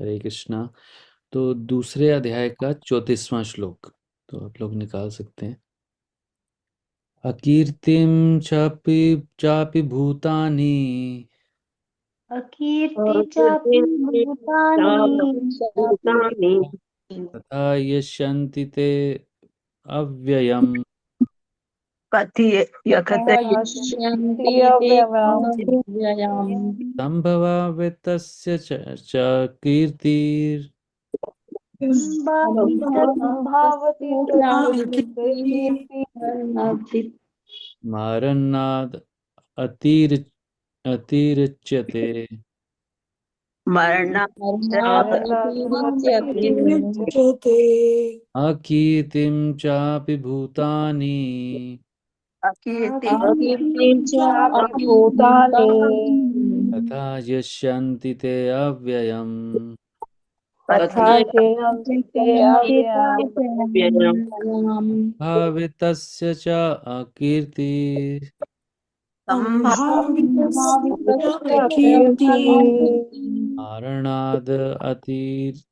हरे कृष्णा। तो दूसरे अध्याय का 34वां श्लोक तो आप लोग निकाल सकते हैं। अकीर्तिम चापि चापि भूतानि अकीर्ति चापि भूतानि भूतानि तथा यशन्ति ते अव्ययम् कथि यखते पश्यन्ति अव्ययम् संभवावितस्य च कीर्तिर् संभावति तस्य कीर्ति मारन्नाद् अतिर् अतिरिच्यते। मरणादतिरिच्यते अकीर्तिं चापि भूतानि अकीर्तिं चापि भूतानि तथा यस्यन्ति ते अव्ययम् तथा चेयन्ति ते अव्ययम् भावितस्य च अकीर्तिः संभावितस्य कीर्ति कारणाद् अतिरिच्यते।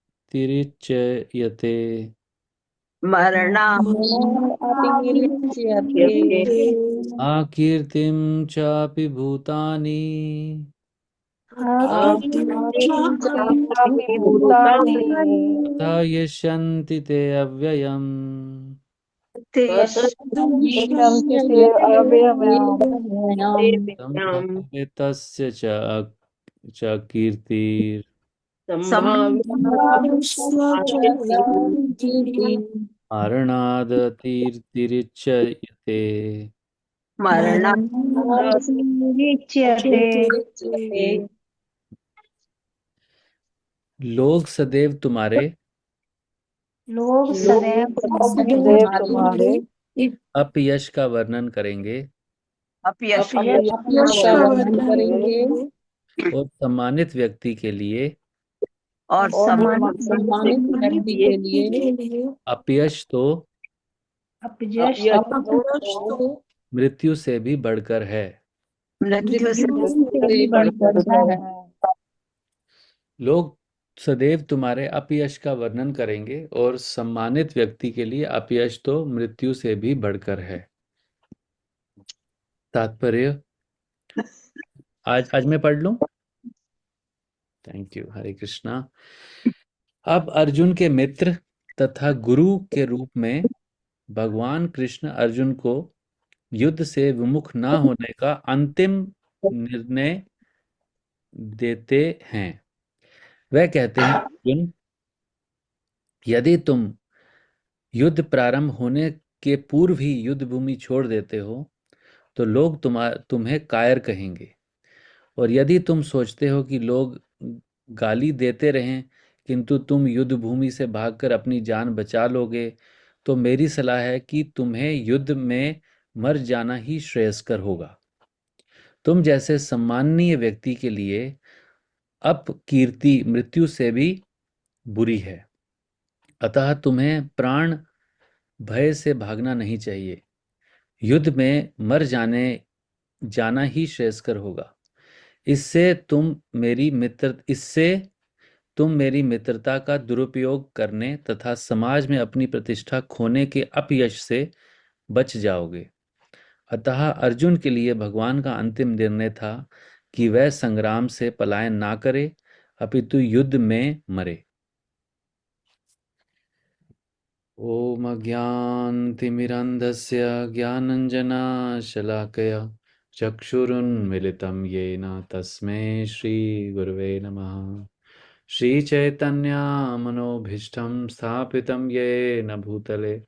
अतिरिच्यते अकीर्तिं चापि भूतानि अकीर्तिं चापि भूतानि तथा यस्यन्ति ते अव्ययम् पश्यन्ति ते अव्ययम् संभावितस्य च कीर्तिर् कारणाद् अतिरिच्यते। मरणादतिरिच्यते लोग सदैव तुम्हारे लोग सदैव तुम्हारे अपयश का वर्णन करेंगे अपयश यश का वर्णन करेंगे और सम्मानित व्यक्ति के लिए और और सम्मानित सम्मानित व्यक्ति के लिए अपयश तो अपयश अपयश तो मृत्यु से भी बढ़कर है। मृत्यु से भी बढ़कर है। लोग सदैव तुम्हारे अपयश का वर्णन करेंगे और सम्मानित व्यक्ति के लिए अपयश तो मृत्यु से भी बढ़कर है। तात्पर्य आज मैं पढ़ लूं। Thank you. हरे कृष्णा। अब अर्जुन के मित्र तथा गुरु के रूप में भगवान कृष्ण अर्जुन को युद्ध से विमुख न होने का अंतिम निर्णय देते हैं। वह कहते हैं, अर्जुन, यदि तुम युद्ध प्रारंभ होने के पूर्व ही युद्ध भूमि छोड़ देते हो तो लोग तुम्हें कायर कहेंगे, और यदि तुम सोचते हो कि लोग गाली देते रहें किंतु तुम युद्ध भूमि से भागकर अपनी जान बचा लोगे, तो मेरी सलाह है कि तुम्हें युद्ध में मर जाना ही श्रेयस्कर होगा। तुम जैसे सम्माननीय व्यक्ति के लिए अपकीर्ति मृत्यु से भी बुरी है, अतः तुम्हें प्राण भय से भागना नहीं चाहिए। युद्ध में मर जाना ही श्रेयस्कर होगा। इससे तुम मेरी मित्रता का दुरुपयोग करने तथा समाज में अपनी प्रतिष्ठा खोने के अपयश से बच जाओगे। अतः अर्जुन के लिए भगवान का अंतिम निर्णय था कि वह संग्राम से पलायन ना करे, अपितु युद्ध में मरे। ओम अज्ञानतिमिरन्धस्य ज्ञानञ्जनशलाकया चक्षुरुन्मिलितं येन तस्मै श्रीगुरवे नमः। श्रीचैतन्यमनोभीष्टं स्थापितं येन भूतले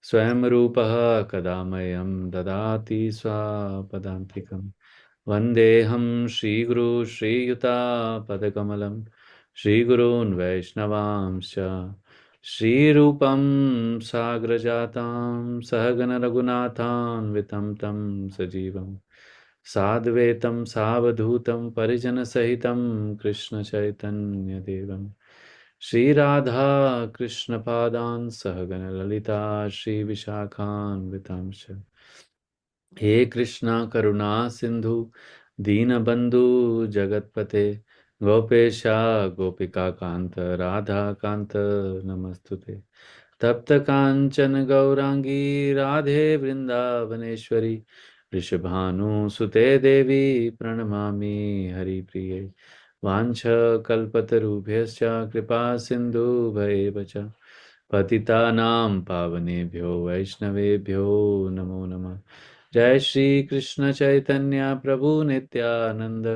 स्वयं रूपः कदा मह्यं ददाति स्वपदान्तिकं। वन्देऽहं श्रीगुरु श्रीयुतापदकमलं श्रीगुरून् वैष्णवांश्च श्रीरूपं साग्रजातां सहगणरघुनाथान्वितं तं सजीवं साद्वैतं सावधूतं परिजनसहितं कृष्णचैतन्यदेवं श्रीराधा कृष्णपादान् सहगणललिता श्रीविशाखान्वितांश्च। हे कृष्णा करुणा सिंधु दीनबंधु जगतपते गोपेशा गोपिकान्त राधाकान्त नमस्तुते। तप्त कांचन गौरांगी राधे वृंदावनेश्वरी वृषभानुसुते देवी प्रणमामि हरिप्रिये। वाञ्छकल्पतरुभ्यश्च कृपा सिन्धुभैव च पतितानां पावनेभ्यो वैष्णवेभ्यो नमो नमः। जय श्री कृष्ण चैतन्य प्रभु नित्यानंद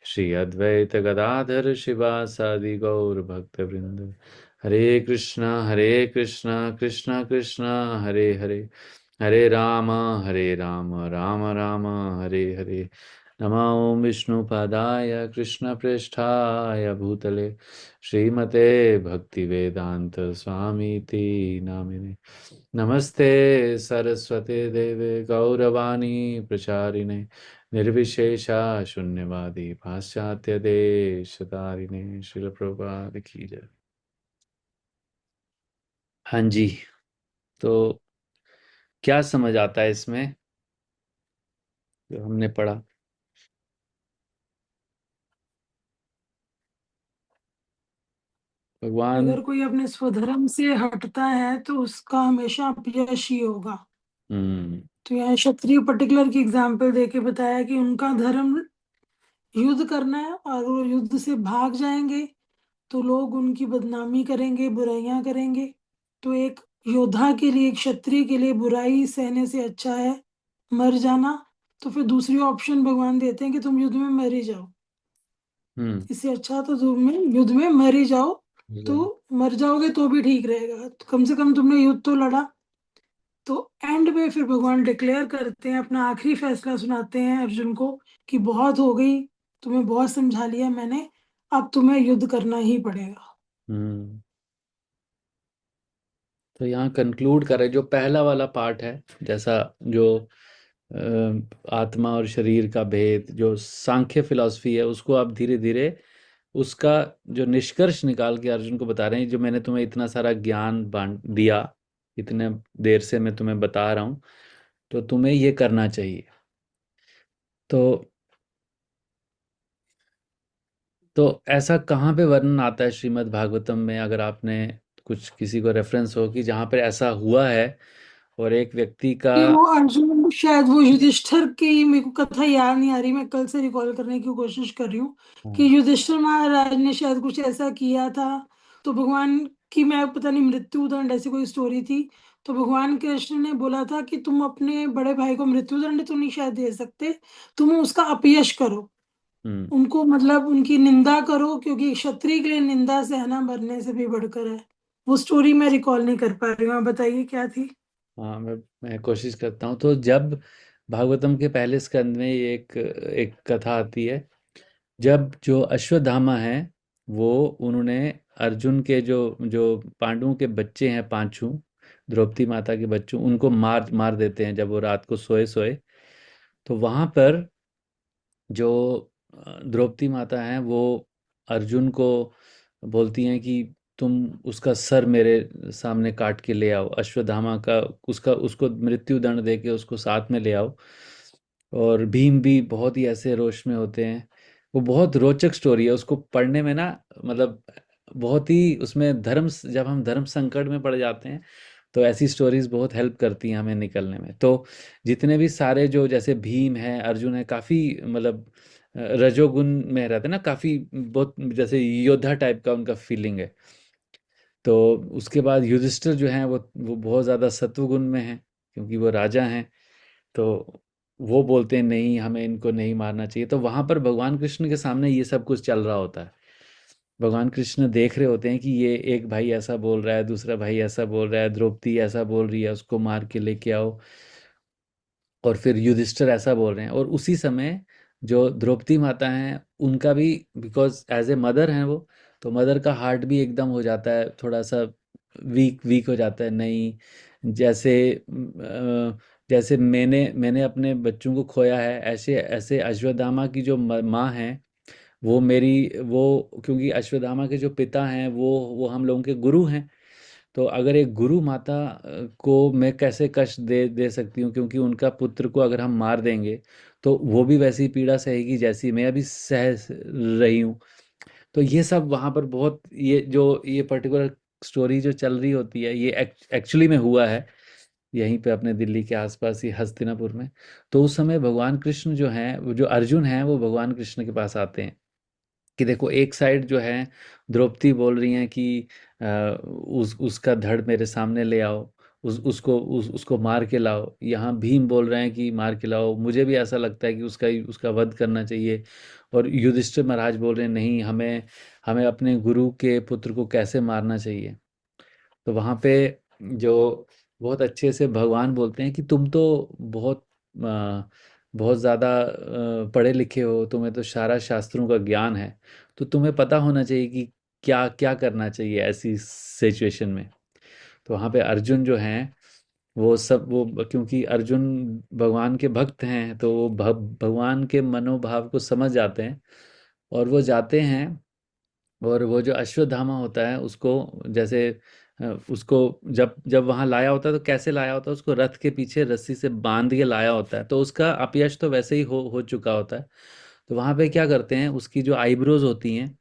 श्री अद्वैत गदाधर शिवासादि गौर भक्तवृंद। हरे कृष्णा कृष्णा कृष्णा हरे हरे, हरे राम राम राम हरे हरे। नमो विष्णुपादाय कृष्णप्रेष्ठाय भूतले श्रीमते भक्तिवेदांत स्वामीति नामिने। नमस्ते सरस्वते देवे गौरवाणी प्रचारिणे निर्विशेषा शून्यवादी पाश्चात्य देशतारिणे। श्रील प्रभुपाद की जय। हाँ जी, तो क्या समझ आता है इसमें जो हमने पढ़ा? भगवान अगर कोई अपने स्वधर्म से हटता है तो उसका हमेशा अपयश ही होगा। हम्म तो यहाँ क्षत्रिय पर्टिकुलर की एग्जाम्पल देके बताया कि उनका धर्म युद्ध करना है और वो युद्ध से भाग जाएंगे तो लोग उनकी बदनामी करेंगे, बुराइयां करेंगे। तो एक योद्धा के लिए, एक क्षत्रिय के लिए बुराई सहने से अच्छा है मर जाना। तो फिर दूसरी ऑप्शन भगवान देते हैं कि तुम युद्ध में मर ही जाओ। हम्म इससे अच्छा तो तुम युद्ध में मर ही जाओ। तो मर जाओगे तो भी ठीक रहेगा, तो कम से कम तुमने युद्ध तो लड़ा। तो एंड में फिर भगवान डिक्लेयर करते हैं, अपना आखिरी फैसला सुनाते हैं अर्जुन को कि बहुत हो गई, तुम्हें बहुत समझा लिया मैंने, अब तुम्हें युद्ध करना ही पड़ेगा। हम्म तो यहाँ कंक्लूड करें जो पहला वाला पार्ट है, जैसा जो आत्मा और शरीर का भेद, जो सांख्य फिलॉसफी है, उसको आप धीरे धीरे उसका जो निष्कर्ष निकाल के अर्जुन को बता रहे हैं। जो मैंने तुम्हें इतना सारा ज्ञान बांट दिया, इतने देर से मैं तुम्हें बता रहा हूँ, तो तुम्हें ये करना चाहिए। तो ऐसा कहाँ पे वर्णन आता है श्रीमद् भागवतम में, अगर आपने कुछ किसी को रेफरेंस हो कि जहाँ पर ऐसा हुआ है और एक व्यक्ति का। कि वो अर्जुन, शायद वो युधिष्ठिर की, मेरे को कथा याद नहीं आ रही, मैं कल से रिकॉल करने की कोशिश कर रही हूँ कि हाँ। युधिष्ठिर महाराज ने शायद कुछ ऐसा किया था। तो भगवान की, मैं पता नहीं, मृत्यु दंड ऐसी कोई स्टोरी थी। तो भगवान कृष्ण ने बोला था कि तुम अपने बड़े भाई को मृत्यु दंड तो नहीं शायद दे सकते, तुम उसका अपयश करो, हम्म उनको मतलब उनकी निंदा करो, क्योंकि क्षत्रिय के लिए निंदा सहना मरने से भी बढ़कर है। वो स्टोरी मैं रिकॉल नहीं कर पा रही हूँ, आप बताइए क्या थी। हाँ, मैं कोशिश करता हूँ। तो जब भागवतम के पहले स्कंद में ये एक एक कथा आती है, जब जो अश्वत्थामा है वो, उन्होंने अर्जुन के जो जो पांडवों के बच्चे हैं पांचों, द्रौपदी माता के बच्चों, उनको मार मार देते हैं जब वो रात को सोए सोए। तो वहां पर जो द्रौपदी माता हैं वो अर्जुन को बोलती हैं कि तुम उसका सर मेरे सामने काट के ले आओ, अश्वत्थामा का, उसका उसको मृत्यु दंड दे के उसको साथ में ले आओ। और भीम भी बहुत ही ऐसे रोष में होते हैं। वो बहुत रोचक स्टोरी है, उसको पढ़ने में ना, मतलब बहुत ही उसमें जब हम धर्म संकट में पड़ जाते हैं तो ऐसी स्टोरीज बहुत हेल्प करती हैं हमें निकलने में। तो जितने भी सारे जो जैसे भीम है, अर्जुन है, काफ़ी मतलब रजोगुण में रहते हैं ना, काफ़ी बहुत जैसे योद्धा टाइप का उनका फीलिंग है। तो उसके बाद युधिष्ठिर जो हैं वो बहुत ज़्यादा सत्वगुण में हैं, क्योंकि वो राजा हैं। तो वो बोलते हैं नहीं, हमें इनको नहीं मारना चाहिए। तो वहाँ पर भगवान कृष्ण के सामने ये सब कुछ चल रहा होता है। भगवान कृष्ण देख रहे होते हैं कि ये एक भाई ऐसा बोल रहा है, दूसरा भाई ऐसा बोल रहा है, द्रौपदी ऐसा बोल रही है, उसको मार के लेके आओ, और फिर युधिष्ठिर ऐसा बोल रहे हैं। और उसी समय जो द्रौपदी माता हैं उनका भी, बिकॉज एज ए मदर हैं वो, तो मदर का हार्ट भी एकदम हो जाता है थोड़ा सा वीक वीक हो जाता है। नहीं, जैसे जैसे मैंने अपने बच्चों को खोया है, ऐसे ऐसे अश्वत्थामा की जो माँ है वो मेरी, वो क्योंकि अश्वत्थामा के जो पिता हैं वो हम लोगों के गुरु हैं। तो अगर एक गुरु माता को मैं कैसे कष्ट दे दे सकती हूँ, क्योंकि उनका पुत्र को अगर हम मार देंगे तो वो भी वैसी पीड़ा सहेगी जैसी मैं अभी सह रही हूँ। तो ये सब वहाँ पर बहुत, ये पर्टिकुलर स्टोरी जो चल रही होती है, ये एक्चुअली में हुआ है यहीं पे अपने दिल्ली के आसपास ही हस्तिनापुर में। तो उस समय भगवान कृष्ण जो हैं, वो जो अर्जुन हैं, वो भगवान कृष्ण के पास आते हैं कि देखो, एक साइड जो है द्रौपदी बोल रही हैं कि उसका धड़ मेरे सामने ले आओ, उसको मार के लाओ। यहाँ भीम बोल रहे हैं कि मार के लाओ, मुझे भी ऐसा लगता है कि उसका वध करना चाहिए। और युधिष्ठिर महाराज बोल रहे हैं नहीं, हमें हमें अपने गुरु के पुत्र को कैसे मारना चाहिए। तो वहाँ पे जो बहुत अच्छे से भगवान बोलते हैं कि तुम तो बहुत ज़्यादा पढ़े लिखे हो, तुम्हें तो सारा शास्त्रों का ज्ञान है, तो तुम्हें पता होना चाहिए कि क्या क्या करना चाहिए ऐसी सिचुएशन में। तो वहाँ पे अर्जुन जो हैं, वो क्योंकि अर्जुन भगवान के भक्त हैं, तो वो भगवान के मनोभाव को समझ जाते हैं। और वो जाते हैं, और वो जो अश्वत्थामा होता है उसको, जैसे उसको जब जब वहां लाया होता है, तो कैसे लाया होता है, उसको रथ के पीछे रस्सी से बांध के लाया होता है, तो उसका अपयश तो वैसे ही हो चुका होता है। तो वहां पे क्या करते हैं, उसकी जो आईब्रोज होती हैं,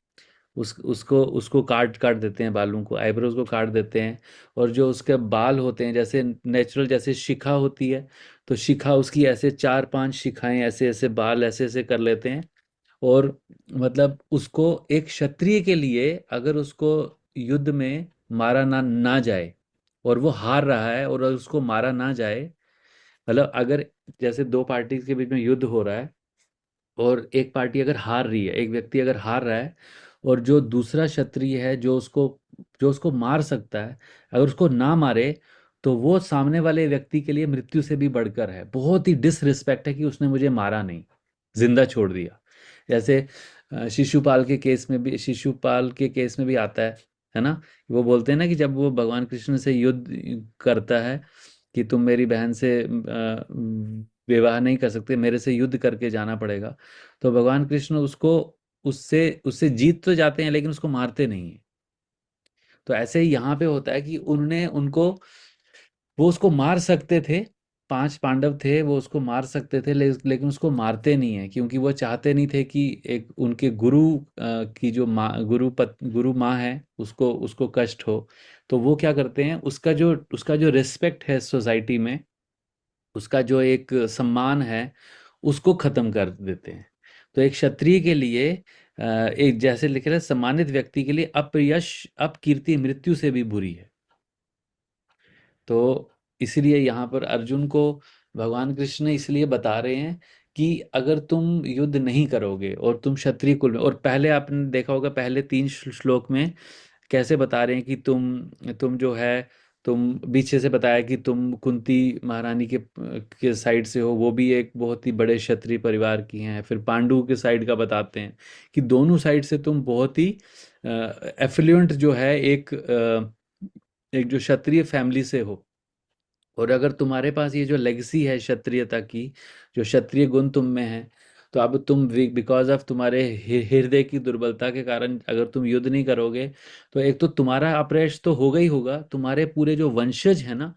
उसको उसको काट काट देते हैं, बालों को, आईब्रोज को काट देते हैं। और जो उसके बाल होते हैं, जैसे नेचुरल जैसे शिखा होती है, तो शिखा उसकी ऐसे 4-5 शिखाएं, ऐसे ऐसे बाल ऐसे ऐसे कर लेते हैं। और मतलब उसको, एक क्षत्रिय के लिए अगर उसको युद्ध में मारा ना जाए, और वो हार रहा है और उसको मारा ना जाए, मतलब अगर जैसे दो पार्टी के बीच में युद्ध हो रहा है, और एक पार्टी अगर हार रही है, एक व्यक्ति अगर हार रहा है, और जो दूसरा क्षत्रिय है जो उसको मार सकता है, अगर उसको ना मारे, तो वो सामने वाले व्यक्ति के लिए मृत्यु से भी बढ़कर है, बहुत ही डिसरिस्पेक्ट है कि उसने मुझे मारा नहीं, जिंदा छोड़ दिया। जैसे शिशुपाल के केस में भी आता है ना। वो बोलते हैं ना कि जब वो भगवान कृष्ण से युद्ध करता है कि तुम मेरी बहन से विवाह नहीं कर सकते, मेरे से युद्ध करके जाना पड़ेगा। तो भगवान कृष्ण उसको, उससे उससे जीत तो जाते हैं, लेकिन उसको मारते नहीं है। तो ऐसे ही यहाँ पे होता है कि उन्होंने उनको, वो उसको मार सकते थे, 5 पांडव थे, वो उसको मार सकते थे, लेकिन उसको मारते नहीं है, क्योंकि वो चाहते नहीं थे कि एक उनके गुरु की जो माँ, गुरु माँ है, उसको उसको कष्ट हो। तो वो क्या करते हैं, उसका जो रिस्पेक्ट है सोसाइटी में, उसका जो एक सम्मान है, उसको खत्म कर देते हैं। तो एक क्षत्रिय के लिए, एक जैसे लिखे रहे, सम्मानित व्यक्ति के लिए अपयश, अपकीर्ति मृत्यु से भी बुरी है। तो इसीलिए यहाँ पर अर्जुन को भगवान कृष्ण इसलिए बता रहे हैं कि अगर तुम युद्ध नहीं करोगे, और तुम क्षत्रिय कुल में, और पहले आपने देखा होगा, पहले 3 श्लोक में कैसे बता रहे हैं कि तुम जो है, तुम पीछे से बताया कि तुम कुंती महारानी के साइड से हो, वो भी एक बहुत ही बड़े क्षत्रिय परिवार की हैं। फिर पांडु के साइड का बताते हैं कि दोनों साइड से तुम बहुत ही एफ्लुएंट जो है, एक जो क्षत्रिय फैमिली से हो। और अगर तुम्हारे पास ये जो लेगेसी है क्षत्रियता की, जो क्षत्रिय गुण तुम में है, तो अब तुम बिकॉज ऑफ तुम्हारे हृदय की दुर्बलता के कारण अगर तुम युद्ध नहीं करोगे, तो एक तो तुम्हारा अपयश तो होगा ही होगा, तुम्हारे पूरे जो वंशज है ना,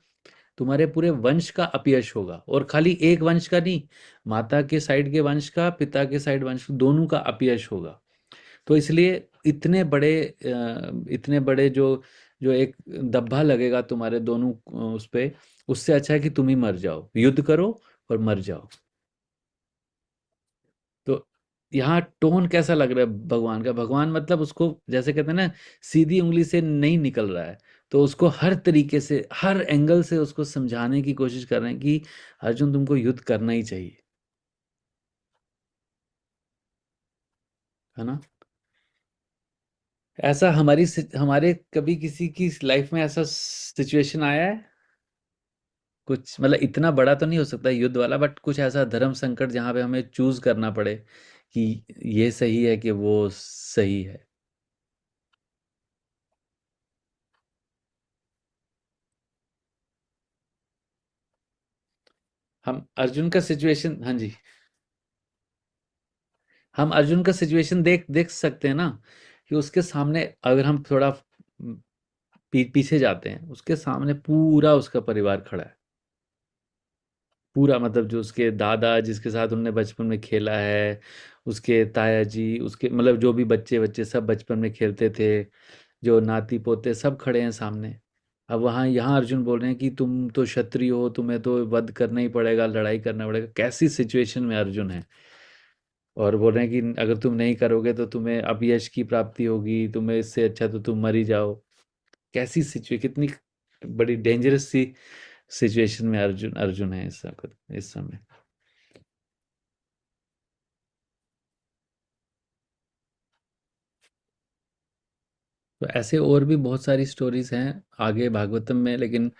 तुम्हारे पूरे वंश का अपयश होगा। और खाली एक वंश का नहीं, माता के साइड के वंश का, पिता के साइड वंश, दोनों का अपयश होगा। तो इसलिए इतने बड़े जो जो एक दब्बा लगेगा तुम्हारे दोनों उस पे, उससे अच्छा है कि तुम ही मर जाओ, युद्ध करो और मर जाओ। तो यहाँ टोन कैसा लग रहा है भगवान का, भगवान मतलब उसको, जैसे कहते हैं ना, सीधी उंगली से नहीं निकल रहा है, तो उसको हर तरीके से, हर एंगल से उसको समझाने की कोशिश कर रहे हैं कि अर्जुन, तुमको युद्ध करना ही चाहिए, है ना। ऐसा हमारे कभी किसी की लाइफ में ऐसा सिचुएशन आया है कुछ, मतलब इतना बड़ा तो नहीं हो सकता युद्ध वाला, बट कुछ ऐसा धर्म संकट जहाँ पे हमें चूज करना पड़े कि ये सही है कि वो सही है। हम अर्जुन का सिचुएशन, हाँ जी, हम अर्जुन का सिचुएशन देख देख सकते हैं ना, कि उसके सामने अगर हम थोड़ा पीछे जाते हैं, उसके सामने पूरा उसका परिवार खड़ा है। पूरा मतलब जो उसके दादा जिसके साथ उनने बचपन में खेला है, उसके ताया जी, उसके मतलब जो भी बच्चे बच्चे सब बचपन में खेलते थे, जो नाती पोते सब खड़े हैं सामने। अब वहाँ यहाँ अर्जुन बोल रहे हैं कि तुम तो क्षत्रिय हो, तुम्हें तो वध करना ही पड़ेगा, लड़ाई करना पड़ेगा। कैसी सिचुएशन में अर्जुन है। और बोल रहे हैं कि अगर तुम नहीं करोगे तो तुम्हें अपयश की प्राप्ति होगी, तुम्हें इससे अच्छा तो तुम मर ही जाओ। कैसी सिचुएशन, कितनी बड़ी डेंजरस सी सिचुएशन में अर्जुन अर्जुन है इस वक्त, इस समय। तो ऐसे और भी बहुत सारी स्टोरीज हैं आगे भागवतम में, लेकिन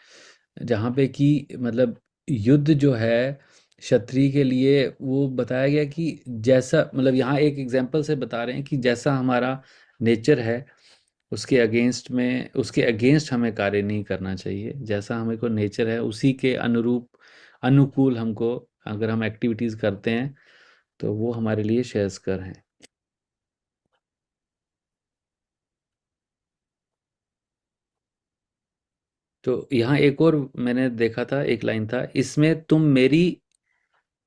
जहाँ पे कि मतलब युद्ध जो है क्षत्रिय के लिए, वो बताया गया कि जैसा मतलब यहाँ एक एग्जांपल से बता रहे हैं कि जैसा हमारा नेचर है उसके अगेंस्ट हमें कार्य नहीं करना चाहिए। जैसा हमें को नेचर है उसी के अनुरूप अनुकूल हमको अगर हम एक्टिविटीज करते हैं तो वो हमारे लिए श्रेयस्कर हैं। तो यहाँ एक और मैंने देखा था, एक लाइन था इसमें, तुम मेरी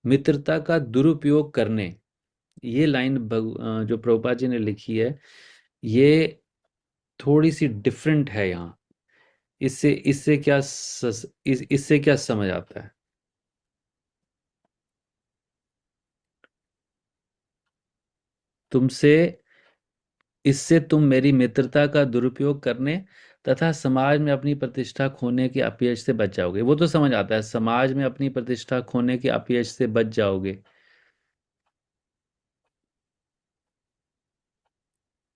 मित्रता का दुरुपयोग करने। ये लाइन जो प्रभुपाद जी ने लिखी है, ये थोड़ी सी डिफरेंट है यहाँ। इससे इससे क्या समझ आता है? तुमसे इससे तुम मेरी मित्रता का दुरुपयोग करने तथा समाज में अपनी प्रतिष्ठा खोने के अपयश से बच जाओगे। वो तो समझ आता है, समाज में अपनी प्रतिष्ठा खोने के अपयश से बच जाओगे।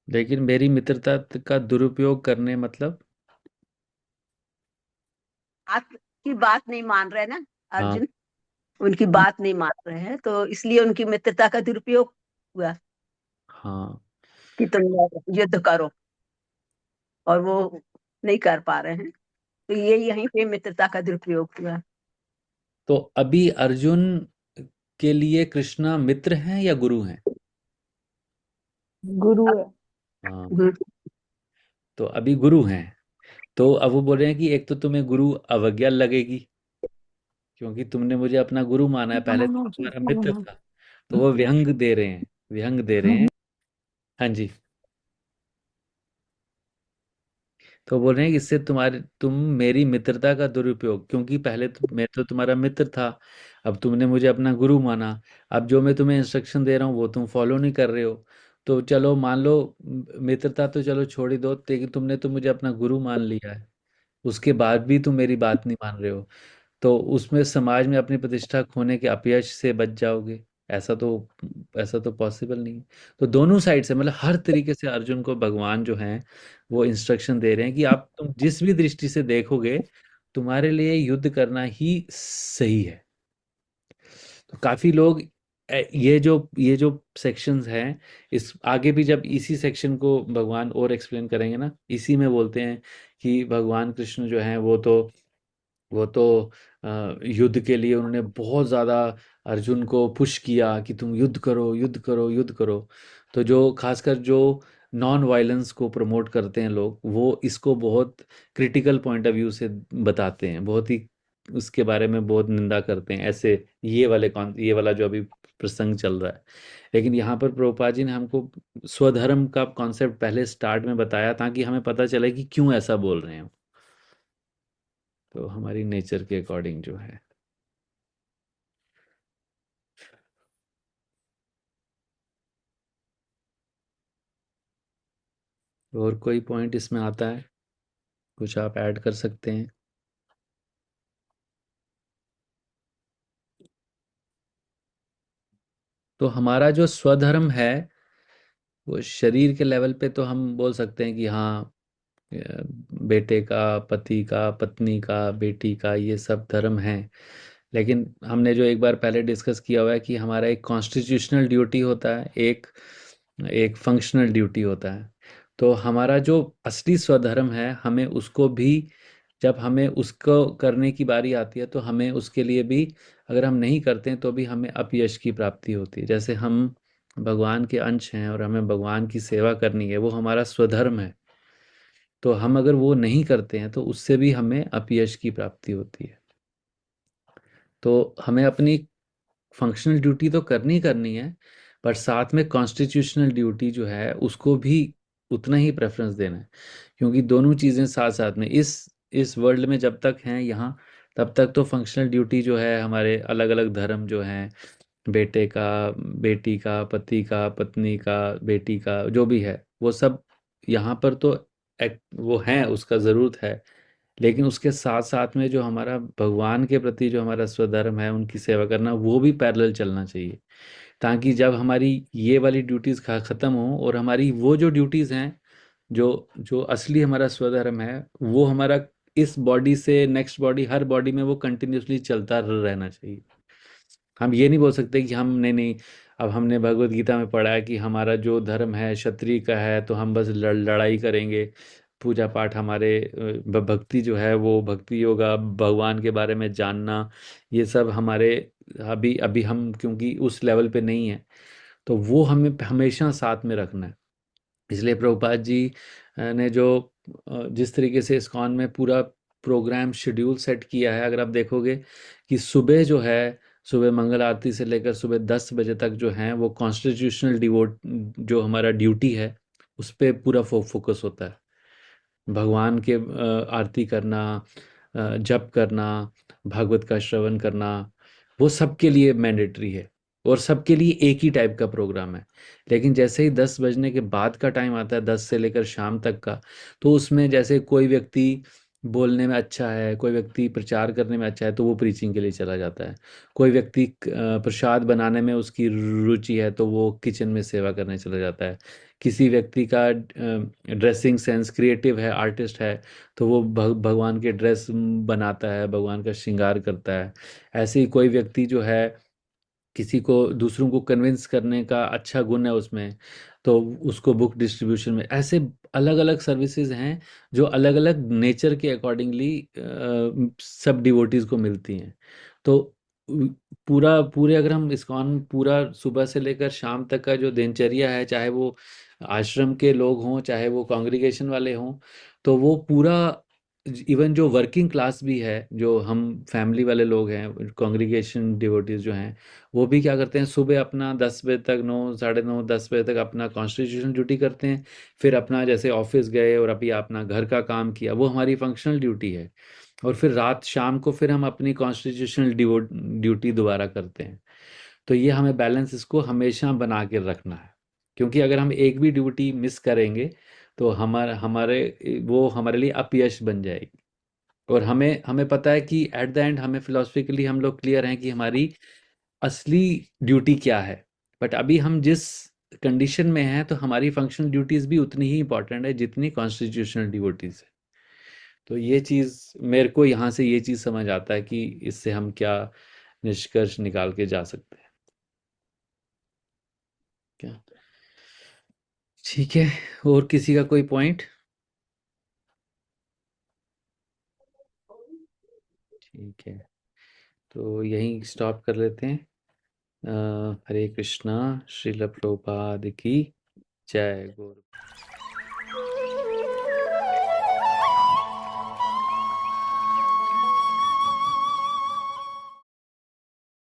लेकिन मेरी मित्रता का दुरुपयोग करने मतलब? बात की बात नहीं मान रहे ना हाँ। अर्जुन, उनकी बात नहीं मान रहे हैं, तो इसलिए उनकी मित्रता का दुरुपयोग हुआ हाँ। कि तुम युद्ध करो, और वो नहीं कर पा रहे हैं, तो ये यहीं पे मित्रता का दुरुपयोग हुआ। तो अभी अर्जुन के लिए कृष्णा मित्र हैं या गुरु हैं? गुरु है। हाँ। गुरु। तो अभी गुरु हैं। तो अब वो बोल रहे हैं कि एक तो तुम्हें गुरु अवज्ञा लगेगी क्योंकि तुमने मुझे अपना गुरु माना है, पहले तो तुम्हारा मित्र था। तो वो व्यंग दे रहे हैं, व्यंग दे रहे हैं। हाँ जी। तो बोल रहे हैं कि इससे तुम मेरी मित्रता का दुरुपयोग, क्योंकि पहले तो मैं तो तुम्हारा मित्र था, अब तुमने मुझे अपना गुरु माना। अब जो मैं तुम्हें इंस्ट्रक्शन दे रहा हूँ वो तुम फॉलो नहीं कर रहे हो। तो चलो मान लो मित्रता तो चलो छोड़ ही दो, लेकिन तुमने तो मुझे अपना गुरु मान लिया है, उसके बाद भी तुम मेरी बात नहीं मान रहे हो। तो उसमें समाज में अपनी प्रतिष्ठा खोने के अपयश से बच जाओगे। ऐसा तो ऐसा तो पॉसिबल नहीं है। तो दोनों साइड से मतलब हर तरीके से अर्जुन को भगवान जो हैं वो इंस्ट्रक्शन दे रहे हैं कि आप तुम जिस भी दृष्टि से देखोगे तुम्हारे लिए युद्ध करना ही सही है। तो काफी लोग ये जो सेक्शंस हैं, इस आगे भी जब इसी सेक्शन को भगवान और एक्सप्लेन करेंगे ना, इसी में बोलते हैं कि भगवान कृष्ण जो हैं वो तो युद्ध के लिए उन्होंने बहुत ज़्यादा अर्जुन को पुश किया कि तुम युद्ध करो, युद्ध करो, युद्ध करो। तो जो खासकर जो नॉन वायलेंस को प्रमोट करते हैं लोग, वो इसको बहुत क्रिटिकल पॉइंट ऑफ व्यू से बताते हैं, बहुत ही उसके बारे में बहुत निंदा करते हैं, ऐसे ये वाला जो अभी प्रसंग चल रहा है। लेकिन यहाँ पर प्रभुपाद जी ने हमको स्वधर्म का कॉन्सेप्ट पहले स्टार्ट में बताया ताकि हमें पता चले कि क्यों ऐसा बोल रहे हैं। तो हमारी नेचर के अकॉर्डिंग जो है। और कोई पॉइंट इसमें आता है, कुछ आप ऐड कर सकते हैं? तो हमारा जो स्वधर्म है वो शरीर के लेवल पे तो हम बोल सकते हैं कि हाँ, बेटे का, पति का, पत्नी का, बेटी का, ये सब धर्म है। लेकिन हमने जो एक बार पहले डिस्कस किया हुआ है कि हमारा एक कॉन्स्टिट्यूशनल ड्यूटी होता है, एक एक फंक्शनल ड्यूटी होता है। तो हमारा जो असली स्वधर्म है, हमें उसको भी, जब हमें उसको करने की बारी आती है तो हमें उसके लिए भी, अगर हम नहीं करते हैं तो भी हमें अपयश की प्राप्ति होती है। जैसे हम भगवान के अंश हैं और हमें भगवान की सेवा करनी है, वो हमारा स्वधर्म है। तो हम अगर वो नहीं करते हैं तो उससे भी हमें अपयश की प्राप्ति होती है। तो हमें अपनी फंक्शनल ड्यूटी तो करनी करनी है, पर साथ में कॉन्स्टिट्यूशनल ड्यूटी जो है उसको भी उतना ही प्रेफरेंस देना है, क्योंकि दोनों चीज़ें साथ साथ में इस वर्ल्ड में जब तक हैं यहाँ, तब तक तो फंक्शनल ड्यूटी जो है, हमारे अलग अलग धर्म जो हैं, बेटे का, बेटी का, पति का, पत्नी का, बेटी का, जो भी है वो सब यहाँ पर तो वो है, उसका ज़रूरत है। लेकिन उसके साथ साथ में जो हमारा भगवान के प्रति जो हमारा स्वधर्म है, उनकी सेवा करना, वो भी पैरेलल चलना चाहिए, ताकि जब हमारी ये वाली ड्यूटीज़ ख़त्म हो और हमारी वो जो ड्यूटीज़ हैं, जो जो असली हमारा स्वधर्म है, वो हमारा इस बॉडी से नेक्स्ट बॉडी, हर बॉडी में वो कंटिन्यूसली चलता रहना चाहिए। हम ये नहीं बोल सकते कि हम नहीं नहीं, अब हमने भगवत गीता में पढ़ा है कि हमारा जो धर्म है क्षत्रिय का है, तो हम बस लड़ाई करेंगे, पूजा पाठ हमारे भक्ति जो है वो भक्ति योगा, भगवान के बारे में जानना, ये सब हमारे अभी अभी हम क्योंकि उस लेवल पे नहीं है, तो वो हमें हमेशा साथ में रखना है। इसलिए प्रभुपाद जी ने जो जिस तरीके से इस्कॉन में पूरा प्रोग्राम शेड्यूल सेट किया है, अगर आप देखोगे कि सुबह जो है, सुबह मंगल आरती से लेकर सुबह 10 बजे तक जो है वो कॉन्स्टिट्यूशनल डिवोट जो हमारा ड्यूटी है, उस पर पूरा फोकस होता है। भगवान के आरती करना, जप करना, भागवत का श्रवण करना, वो सबके लिए मैंडेटरी है और सबके लिए एक ही टाइप का प्रोग्राम है। लेकिन जैसे ही 10 बजने के बाद का टाइम आता है, 10 से लेकर शाम तक का, तो उसमें जैसे कोई व्यक्ति बोलने में अच्छा है, कोई व्यक्ति प्रचार करने में अच्छा है, तो वो प्रीचिंग के लिए चला जाता है। कोई व्यक्ति प्रसाद बनाने में उसकी रुचि है, तो वो किचन में सेवा करने चला जाता है। किसी व्यक्ति का ड्रेसिंग सेंस क्रिएटिव है, आर्टिस्ट है, तो वो भगवान के ड्रेस बनाता है, भगवान का श्रृंगार करता है। ऐसे ही कोई व्यक्ति जो है, किसी को दूसरों को कन्विंस करने का अच्छा गुण है उसमें, तो उसको बुक डिस्ट्रीब्यूशन में, ऐसे अलग अलग सर्विसेज हैं जो अलग अलग नेचर के अकॉर्डिंगली सब डिवोटीज को मिलती हैं। तो पूरा पूरे अगर हम इस्कॉन पूरा सुबह से लेकर शाम तक का जो दिनचर्या है, चाहे वो आश्रम के लोग हों, चाहे वो कांग्रीगेशन वाले हों, तो वो पूरा, इवन जो वर्किंग क्लास भी है, जो हम फैमिली वाले लोग हैं, कांग्रीगेशन डिवोटीज जो हैं, वो भी क्या करते हैं, सुबह अपना 10 बजे तक, 9, 9:30, 10 बजे तक अपना कॉन्स्टिट्यूशन ड्यूटी करते हैं। फिर अपना जैसे ऑफिस गए और अभी अपना घर का काम किया, वो हमारी फंक्शनल ड्यूटी है। और फिर रात शाम को फिर हम अपनी कॉन्स्टिट्यूशनल ड्यूटी दोबारा करते हैं। तो ये हमें बैलेंस इसको हमेशा बना के रखना है, क्योंकि अगर हम एक भी ड्यूटी मिस करेंगे, तो हमारे हमारे वो हमारे लिए अपयश बन जाएगी। और हमें हमें पता है कि एट द एंड हमें फिलोसफिकली हम लोग क्लियर हैं कि हमारी असली ड्यूटी क्या है। बट अभी हम जिस कंडीशन में हैं, तो हमारी फंक्शनल ड्यूटीज भी उतनी ही इंपॉर्टेंट है जितनी कॉन्स्टिट्यूशनल ड्यूटीज है। तो ये चीज़ मेरे को यहाँ से ये चीज़ समझ आता है कि इससे हम क्या निष्कर्ष निकाल के जा सकते हैं। क्या? ठीक है। और किसी का कोई पॉइंट? ठीक है, तो यहीं स्टॉप कर लेते हैं। हरे कृष्णा। श्रील प्रभुपाद की जय। गौर